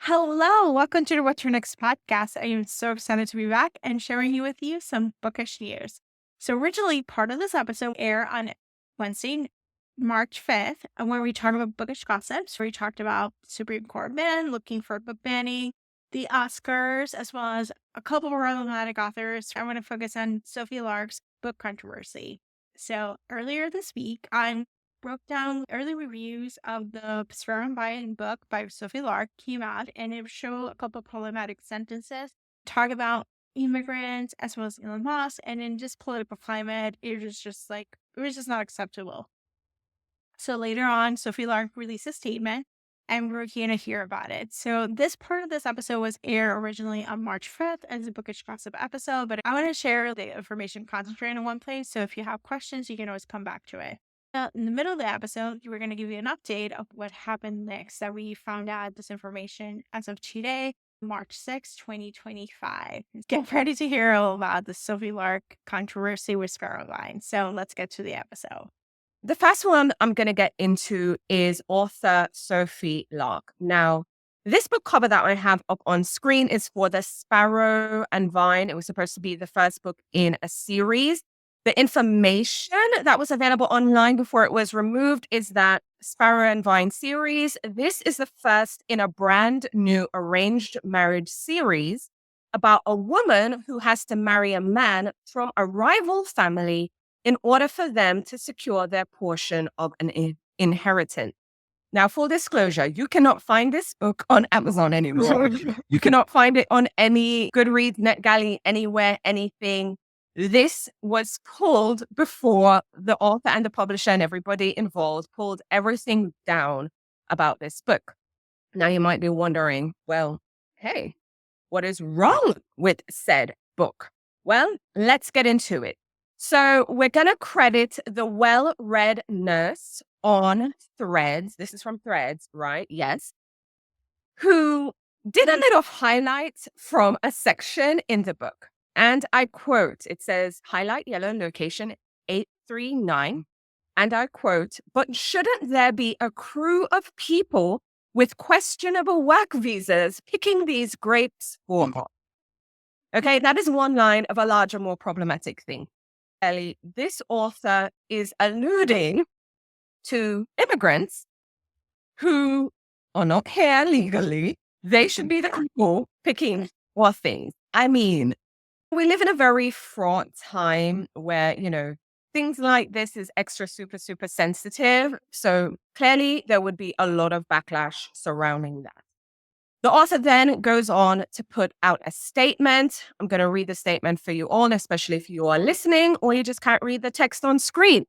Hello, welcome to the What's Your Next podcast. I am so excited to be back and sharing with you some bookish news. So originally, part of this episode aired on Wednesday, March 5th, where we talked about bookish gossips, where we talked about Supreme Court ban, looking for book banning, the Oscars, as well as a couple of problematic authors. I want to focus on Sophie Lark's book controversy. So earlier this week, I broke down early reviews of the Sparrow and Vine book by Sophie Lark came out, and it showed a couple of problematic sentences, talk about immigrants as well as Elon Musk, and in just political climate, it was just not acceptable. So later on, Sophie Lark released a statement, and we're going to hear about it. So this part of this episode was aired originally on March 5th as a Bookish Gossip episode, but I want to share the information concentrated in one place. So if you have questions, you can always come back to it. In the middle of the episode, we're going to give you an update of what happened next, that we found out this information as of today, March 6, 2025. Get ready to hear all about the Sophie Lark controversy with Sparrow and Vine. So let's get to the episode. The first one I'm going to get into is author Sophie Lark. Now, this book cover that I have up on screen is for the Sparrow and Vine. It was supposed to be the first book in a series. The information that was available online before it was removed is that Sparrow and Vine series. This is the first in a brand new arranged marriage series about a woman who has to marry a man from a rival family in order for them to secure their portion of an inheritance. Now, full disclosure, you cannot find this book on Amazon anymore. You cannot find it on any Goodreads, NetGalley, anywhere, anything. This was pulled before the author and the publisher and everybody involved pulled everything down about this book. Now, you might be wondering, well, hey, what is wrong with said book? Well, let's get into it. So we're going to credit the well-read nurse on Threads. This is from Threads, right? Yes. Who did a little highlight from a section in the book. And I quote, it says, highlight yellow location 839. And I quote, but shouldn't there be a crew of people with questionable work visas picking these grapes for me? Okay, that is one line of a larger, more problematic thing. Ellie, this author is alluding to immigrants who are not here legally. They should be the people picking what things. I mean, we live in a very fraught time where, things like this is extra, super, super sensitive. So clearly there would be a lot of backlash surrounding that. The author then goes on to put out a statement. I'm going to read the statement for you all, especially if you are listening or you just can't read the text on screen.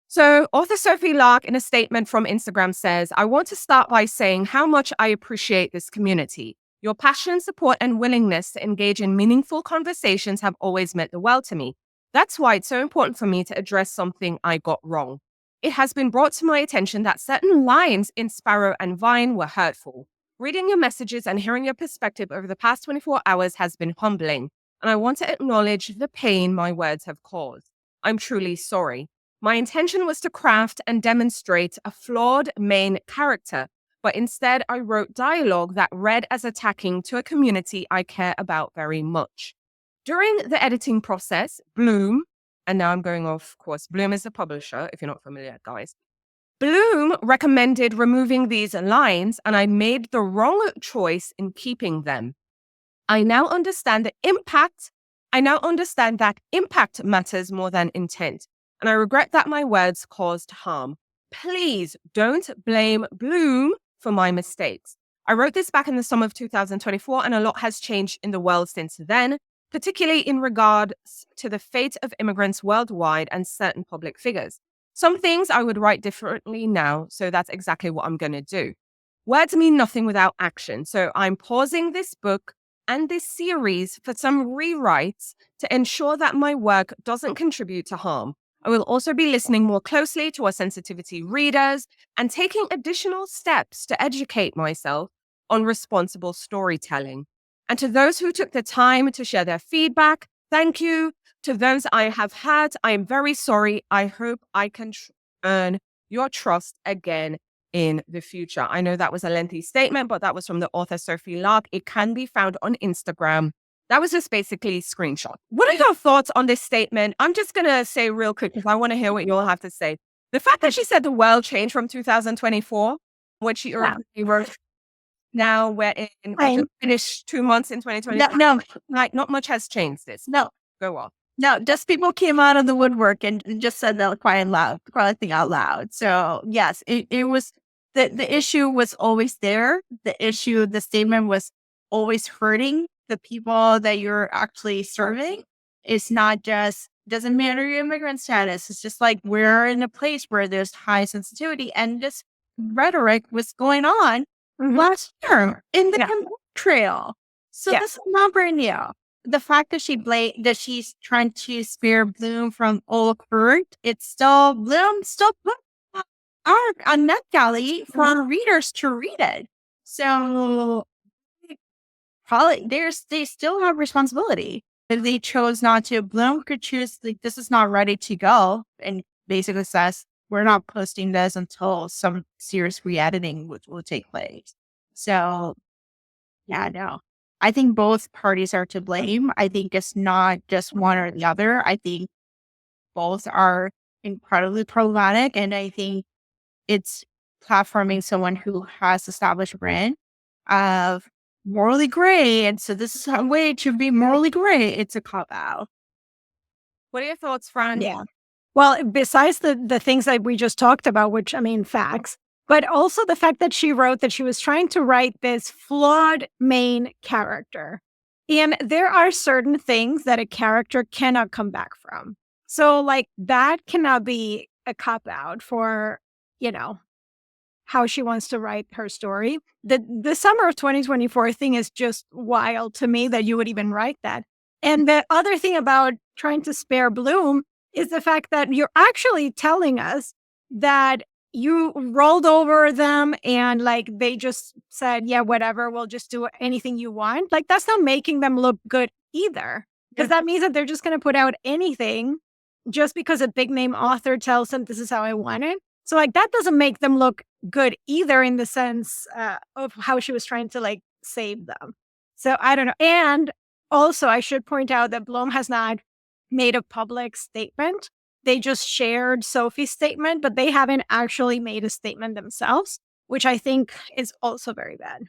So author Sophie Lark in a statement from Instagram says, I want to start by saying how much I appreciate this community. Your passion, support, and willingness to engage in meaningful conversations have always meant the world to me. That's why it's so important for me to address something I got wrong. It has been brought to my attention that certain lines in Sparrow and Vine were hurtful. Reading your messages and hearing your perspective over the past 24 hours has been humbling, and I want to acknowledge the pain my words have caused. I'm truly sorry. My intention was to craft and demonstrate a flawed main character, but instead I wrote dialogue that read as attacking to a community I care about very much. During the editing process, Bloom, and now I'm going off course, Bloom is the publisher, if you're not familiar, guys. Bloom recommended removing these lines, and I made the wrong choice in keeping them. I now understand that impact matters more than intent, and I regret that my words caused harm. Please don't blame Bloom for my mistakes. I wrote this back in the summer of 2024, and a lot has changed in the world since then, particularly in regards to the fate of immigrants worldwide and certain public figures. Some things I would write differently now, so that's exactly what I'm going to do. Words mean nothing without action, so I'm pausing this book and this series for some rewrites to ensure that my work doesn't contribute to harm. I will also be listening more closely to our sensitivity readers and taking additional steps to educate myself on responsible storytelling. And to those who took the time to share their feedback, thank you. To those I have had, I am very sorry. I hope I can earn your trust again in the future. I know that was a lengthy statement, but that was from the author Sophie Lark. It can be found on Instagram. That was just basically screenshot. What are your thoughts on this statement? I'm just going to say real quick because I want to hear what you all have to say. The fact that she said the world changed from 2024, when she originally wrote, now we're in, we just finished 2 months in 2020. No, like not much has changed this. no. Go on. No, just people came out of the woodwork and just said they'll quiet thing out loud. So yes, it was the issue was always there. The statement was always hurting the people that you're actually serving. It's not just, doesn't matter your immigrant status. It's just like we're in a place where there's high sensitivity, and this rhetoric was going on last year in the campaign trail. So this is not brand new. The fact that she's trying to spare Bloom from all hurt, it's still Bloom still put arc on NetGalley for readers to read it. So probably they still have responsibility. If they chose not to, Bloom could choose like this is not ready to go, and basically says we're not posting this until some serious re-editing will take place. So yeah, no. I think both parties are to blame. I think it's not just one or the other. I think both are incredibly problematic. And I think it's platforming someone who has established a brand of morally gray. And so this is a way to be morally gray. It's a cop out. What are your thoughts, Fran? Yeah. Well, besides the things that we just talked about, which I mean, facts, but also the fact that she wrote that she was trying to write this flawed main character. And there are certain things that a character cannot come back from. So like that cannot be a cop out for, how she wants to write her story. The summer of 2024 thing is just wild to me that you would even write that. And the other thing about trying to spare Bloom is the fact that you're actually telling us that you rolled over them and like they just said, yeah, whatever, we'll just do anything you want. Like that's not making them look good either. Because that means that they're just going to put out anything just because a big name author tells them this is how I want it. So like that doesn't make them look good either in the sense of how she was trying to like save them. So I don't know. And also I should point out that Bloom has not made a public statement. They just shared Sophie's statement, but they haven't actually made a statement themselves, which I think is also very bad.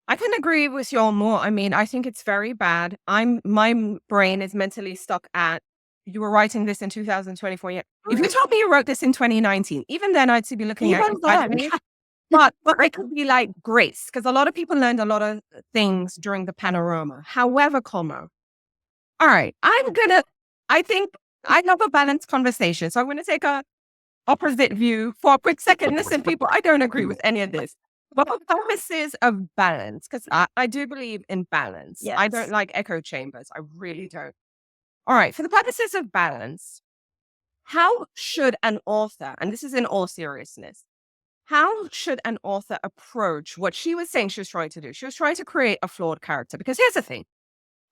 I can agree with you all more. I mean, I think it's very bad. My brain is mentally stuck at, you were writing this in 2024. Yeah. If you told me you wrote this in 2019, even then I'd be looking at it. But it could be like grace, because a lot of people learned a lot of things during the panorama. However, Como. All right, I think I love a balanced conversation. So I'm going to take a opposite view for a quick second. Listen, people, I don't agree with any of this. But for purposes of balance, because I do believe in balance. Yes. I don't like echo chambers. I really don't. All right, for the purposes of balance, how should an author, and this is in all seriousness, how should an author approach what she was saying she was trying to do? She was trying to create a flawed character. Because here's the thing.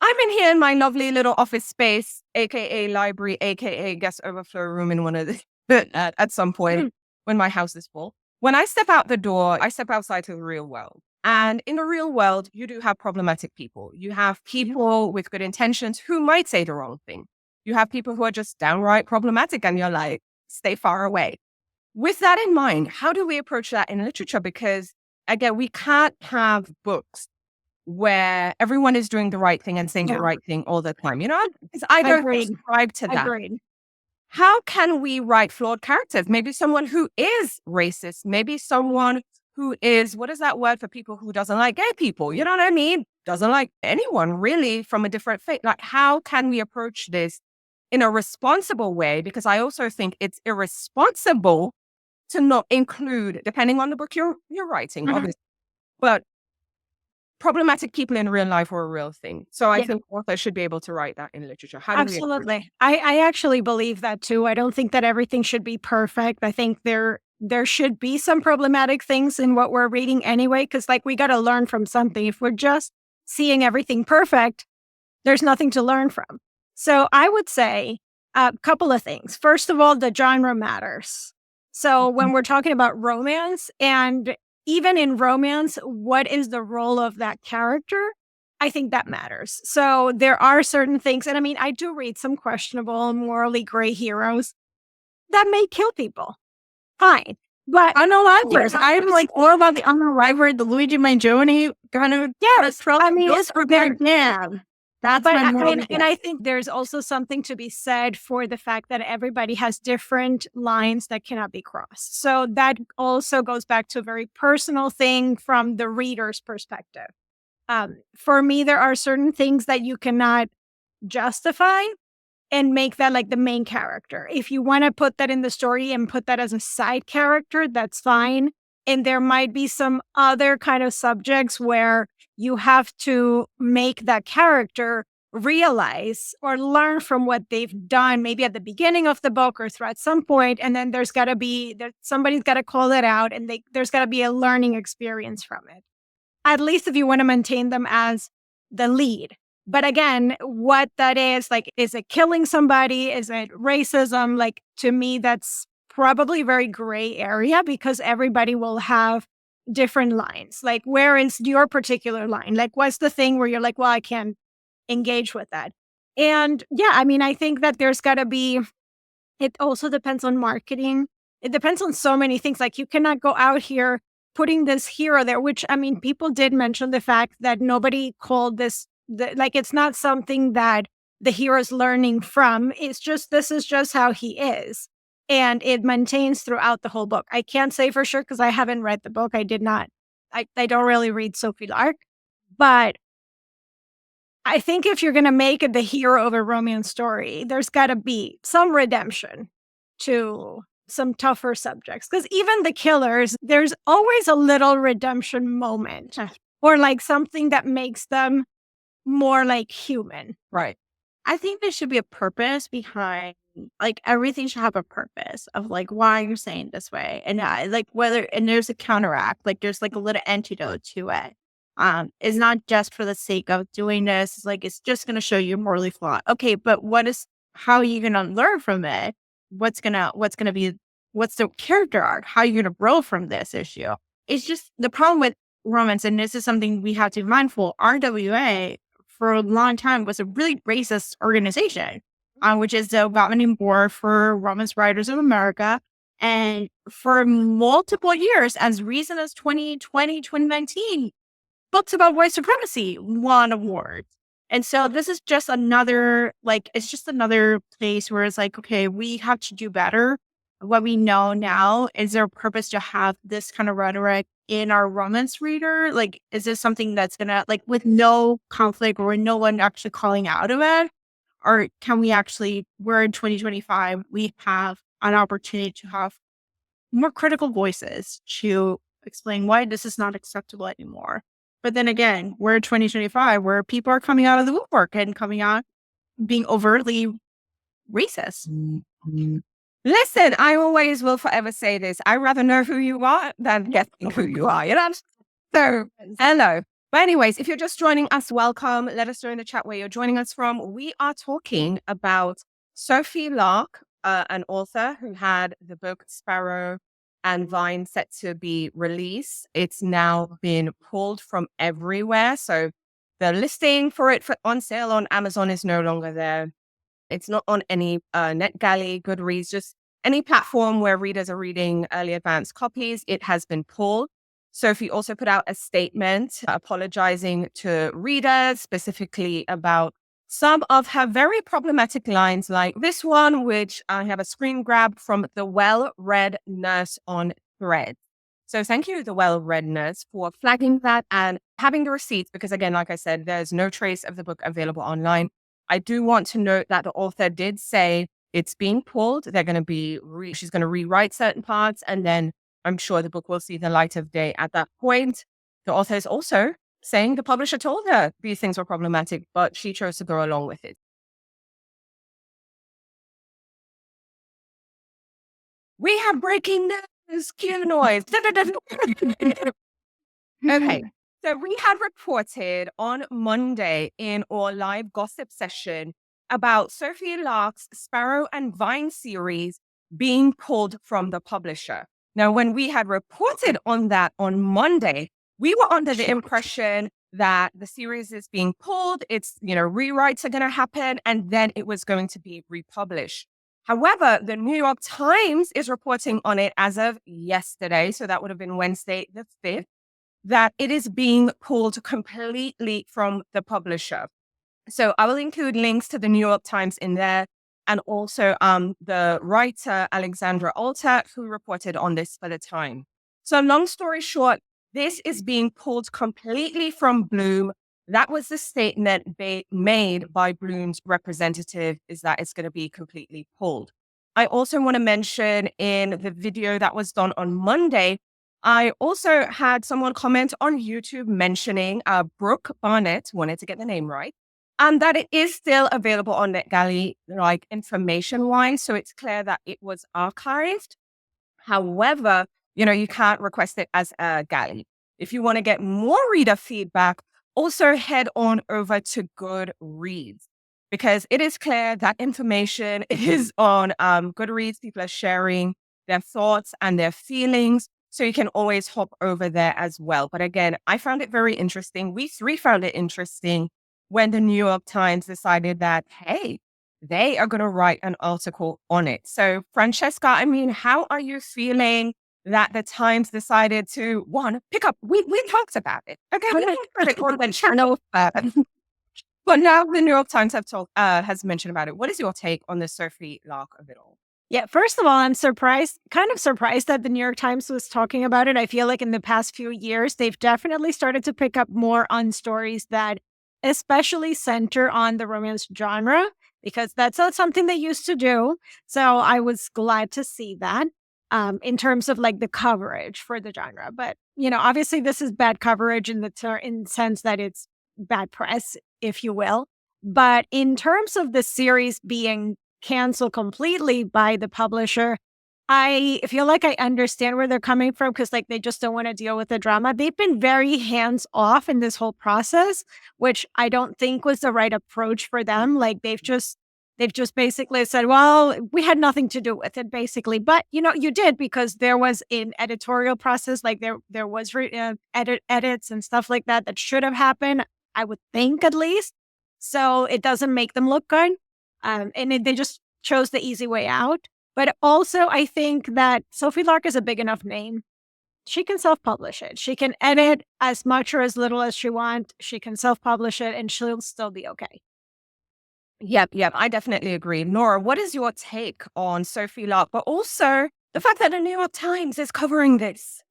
I'm in here in my lovely little office space, aka library, aka guest overflow room in one of the at some point when my house is full. When I step out the door, I step outside to the real world. And in the real world, you do have problematic people. You have people with good intentions who might say the wrong thing. You have people who are just downright problematic and you're like, stay far away. With that in mind, how do we approach that in literature? Because again, we can't have books where everyone is doing the right thing and saying the right thing all the time. Because I don't subscribe to that. Agreed. How can we write flawed characters? Maybe someone who is racist, maybe someone who is, what is that word for people who doesn't like gay people? You know what I mean? Doesn't like anyone really from a different faith. Like, how can we approach this in a responsible way? Because I also think it's irresponsible to not include, depending on the book you're writing, obviously, but problematic people in real life are a real thing. So I think authors should be able to write that in literature. Absolutely. I actually believe that too. I don't think that everything should be perfect. I think there should be some problematic things in what we're reading anyway, because like we got to learn from something. If we're just seeing everything perfect, there's nothing to learn from. So I would say a couple of things. First of all, the genre matters. So when we're talking about romance, and even in romance, what is the role of that character? I think that matters. So there are certain things, and I mean, I do read some questionable, morally gray heroes that may kill people. Fine. But Unalivers. I'm like all about the unaliver, the Luigi Mangione kind of. yes, I mean, those it's prepared. Yeah. That's but my moral. and I think there's also something to be said for the fact that everybody has different lines that cannot be crossed. So that also goes back to a very personal thing from the reader's perspective. For me, there are certain things that you cannot justify and make that like the main character. If you want to put that in the story and put that as a side character, that's fine. And there might be some other kind of subjects where you have to make that character realize or learn from what they've done, maybe at the beginning of the book or throughout some point. And then there's got to be, somebody's got to call it out, and there's got to be a learning experience from it. At least if you want to maintain them as the lead. But again, what that is, like, is it killing somebody? Is it racism? Like, to me, that's probably a very gray area because everybody will have different lines. Like, where is your particular line? Like, what's the thing where you're like, well, I can't engage with that? And yeah, I mean, I think that there's got to be, it also depends on marketing. It depends on so many things. Like, you cannot go out here putting this hero there, which, I mean, people did mention the fact that nobody called this, like, it's not something that the hero's learning from. It's just, this is just how he is. And it maintains throughout the whole book. I can't say for sure because I haven't read the book. I did not. I don't really read Sophie Lark. But I think if you're going to make it the hero of a romance story, there's got to be some redemption to some tougher subjects. Because even the killers, there's always a little redemption moment or like something that makes them more like human. Right. I think there should be a purpose behind, like, everything should have a purpose of like why you're saying this way. And like whether, and there's a counteract, like there's like a little antidote to it. It's not just for the sake of doing this. It's like, it's just going to show you morally flawed. Okay. But how are you going to learn from it? What's the character arc? How are you going to grow from this issue? It's just the problem with romance. And this is something we have to be mindful. RWA for a long time was a really racist organization, which is the governing board for romance writers of America. And for multiple years, as recent as 2020, 2019, books about white supremacy won awards. And so this is just another, like, it's just another place where it's like, okay, we have to do better. What we know now, is there a purpose to have this kind of rhetoric in our romance reader? Like, is this something that's gonna, like, with no conflict or no one actually calling out of it? Or can we actually, we're in 2025, we have an opportunity to have more critical voices to explain why this is not acceptable anymore. But then again, we're in 2025 where people are coming out of the woodwork and coming out being overtly racist. Mm-hmm. Listen, I always will forever say this. I'd rather know who you are than guessing who you are, you know? So, hello. But anyways, if you're just joining us, welcome. Let us know in the chat where you're joining us from. We are talking about Sophie Lark, an author who had the book Sparrow and Vine set to be released. It's now been pulled from everywhere. So the listing for it on sale on Amazon is no longer there. It's not on any NetGalley, Goodreads, just any platform where readers are reading early advanced copies. It has been pulled. Sophie also put out a statement apologizing to readers, specifically about some of her very problematic lines, like this one, which I have a screen grab from the Well-Read Nurse on Thread. So thank you, the Well-Read Nurse, for flagging that and having the receipts, because again, like I said, there's no trace of the book available online. I do want to note that the author did say it's being pulled. They're going to be, she's going to rewrite certain parts, and then I'm sure the book will see the light of day at that point. The author is also saying the publisher told her these things were problematic, but she chose to go along with it. We have breaking news, cue noise. Okay. So we had reported on Monday in our live gossip session about Sophie Lark's Sparrow and Vine series being pulled from the publisher. Now, when we had reported on that on Monday, we were under the impression that the series is being pulled, it's, rewrites are going to happen, and then it was going to be republished. However, the New York Times is reporting on it as of yesterday, so that would have been Wednesday the 5th, that it is being pulled completely from the publisher. So I will include links to the New York Times in there, and also the writer Alexandra Alter, who reported on this for the Time. So long story short, this is being pulled completely from Bloom. That was the statement made by Bloom's representative, is that it's going to be completely pulled. I also want to mention in the video that was done on Monday, I also had someone comment on YouTube mentioning Brooke Barnett, wanted to get the name right, and that it is still available on NetGalley, like information-wise. So it's clear that it was archived. However, you can't request it as a galley. If you want to get more reader feedback, also head on over to Goodreads, because it is clear that information is on Goodreads. People are sharing their thoughts and their feelings. So you can always hop over there as well. But again, I found it very interesting. We three found it interesting when the New York Times decided that, hey, they are going to write an article on it. So Francesca, how are you feeling that the Times decided to, one, pick up? We talked about it. Okay, we talked about it on the channel. But now the New York Times has mentioned about it. What is your take on the Sophie Lark of it all? Yeah, first of all, I'm kind of surprised that the New York Times was talking about it. I feel like in the past few years, they've definitely started to pick up more on stories that especially center on the romance genre, because that's not something they used to do. So I was glad to see that in terms of like the coverage for the genre. But, obviously this is bad coverage in the sense that it's bad press, if you will. But in terms of the series being canceled completely by the publisher, I feel like I understand where they're coming from, because like they just don't want to deal with the drama. They've been very hands off in this whole process, which I don't think was the right approach for them. Like they've just basically said, well, we had nothing to do with it, basically. But you did, because there was an editorial process, like there was edits and stuff like that should have happened, I would think, at least. So it doesn't make them look good. They just chose the easy way out. But also, I think that Sophie Lark is a big enough name. She can self-publish it. She can edit as much or as little as she wants. She can self-publish it, and she'll still be okay. Yep, I definitely agree. Nora, what is your take on Sophie Lark, but also the fact that the New York Times is covering this?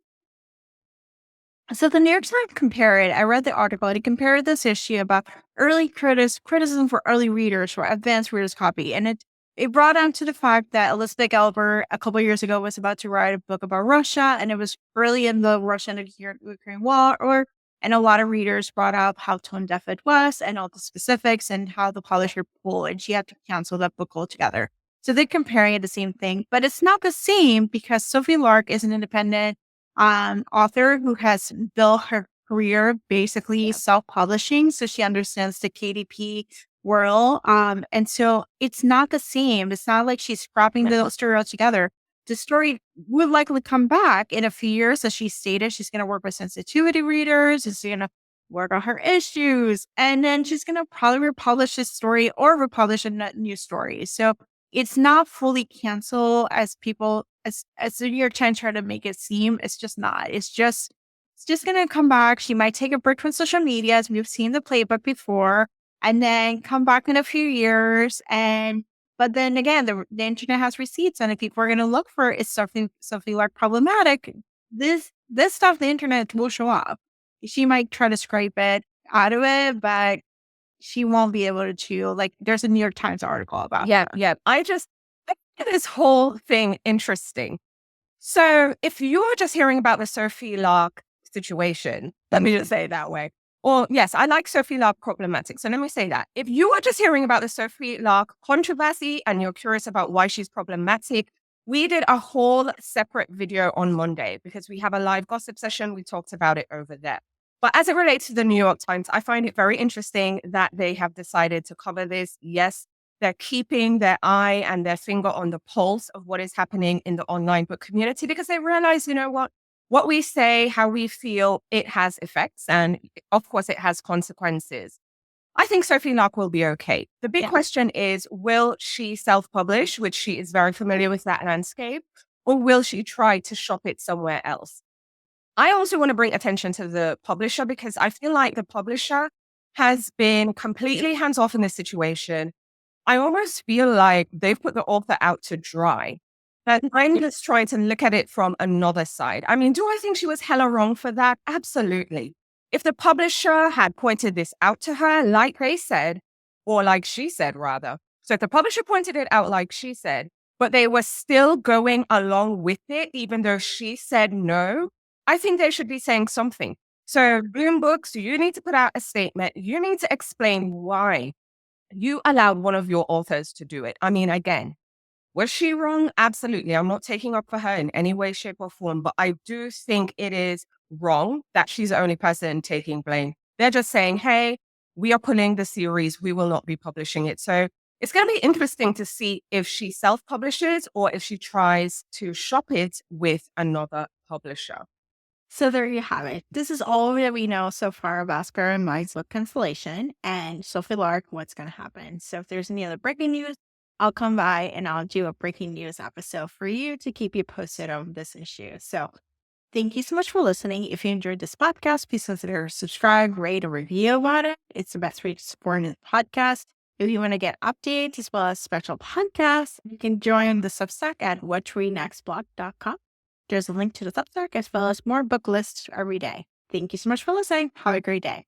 So the New York Times I read the article, and it compared this issue about early criticism for early readers for advanced readers copy. And it brought on to the fact that Elizabeth Gilbert a couple of years ago was about to write a book about Russia, and it was early in the Russian and Ukraine war, and a lot of readers brought up how tone deaf it was and all the specifics and how the publisher pulled, and she had to cancel that book altogether. So they're comparing it the same thing, but it's not the same, because Sophie Lark is an independent author who has built her career basically self-publishing, so she understands the KDP world. And so it's not the same. It's not like she's scrapping the story altogether. The story will likely come back in a few years. As she stated, she's going to work with sensitivity readers. She's going to work on her issues. And then she's going to probably republish this story or republish a new story. So it's not fully canceled as people, as the New York Times try to make it seem. It's just not. It's just going to come back. She might take a break from social media, as we've seen the playbook before, and then come back in a few years. But then again, the internet has receipts, and if people are going to look for is something like problematic, this stuff, the internet will show up. She might try to scrape it out of it, but she won't be able to. Like, there's a New York Times article about that. Yeah. I find this whole thing interesting. So if you're just hearing about the Sophie Lark situation, let me just say it that way. Or yes, I like Sophie Lark problematic. So let me say that. If you are just hearing about the Sophie Lark controversy and you're curious about why she's problematic, we did a whole separate video on Monday because we have a live gossip session. We talked about it over there. But as it relates to the New York Times, I find it very interesting that they have decided to cover this. Yes, They're keeping their eye and their finger on the pulse of what is happening in the online book community because they realize, you know what we say, how we feel, it has effects. And of course, it has consequences. I think Sophie Lark will be okay. The big question is, will she self-publish, which she is very familiar with that landscape, or will she try to shop it somewhere else? I also want to bring attention to the publisher because I feel like the publisher has been completely hands-off in this situation. I almost feel like they've put the author out to dry. But I'm just trying to look at it from another side. I mean, do I think she was hella wrong for that? Absolutely. If the publisher had pointed this out to her, like they said, or like she said, rather. So if the publisher pointed it out, like she said, but they were still going along with it, even though she said no, I think they should be saying something. So Bloom Books, you need to put out a statement. You need to explain why you allowed one of your authors to do it. I mean, again, was she wrong? Absolutely. I'm not taking up for her in any way, shape, or form, but I do think it is wrong that she's the only person taking blame. They're just saying, hey, we are pulling the series. We will not be publishing it. So it's going to be interesting to see if she self-publishes or if she tries to shop it with another publisher. So there you have it. This is all that we know so far about Sparrow and Vine's book cancellation and Sophie Lark, what's going to happen. So if there's any other breaking news, I'll come by and I'll do a breaking news episode for you to keep you posted on this issue. So thank you so much for listening. If you enjoyed this podcast, please consider subscribe, rate, or review about it. It's the best way to support the podcast. If you want to get updates as well as special podcasts, you can join the Substack at whattoreadnextblog.com. There's a link to the Substack as well as more book lists every day. Thank you so much for listening. Have a great day.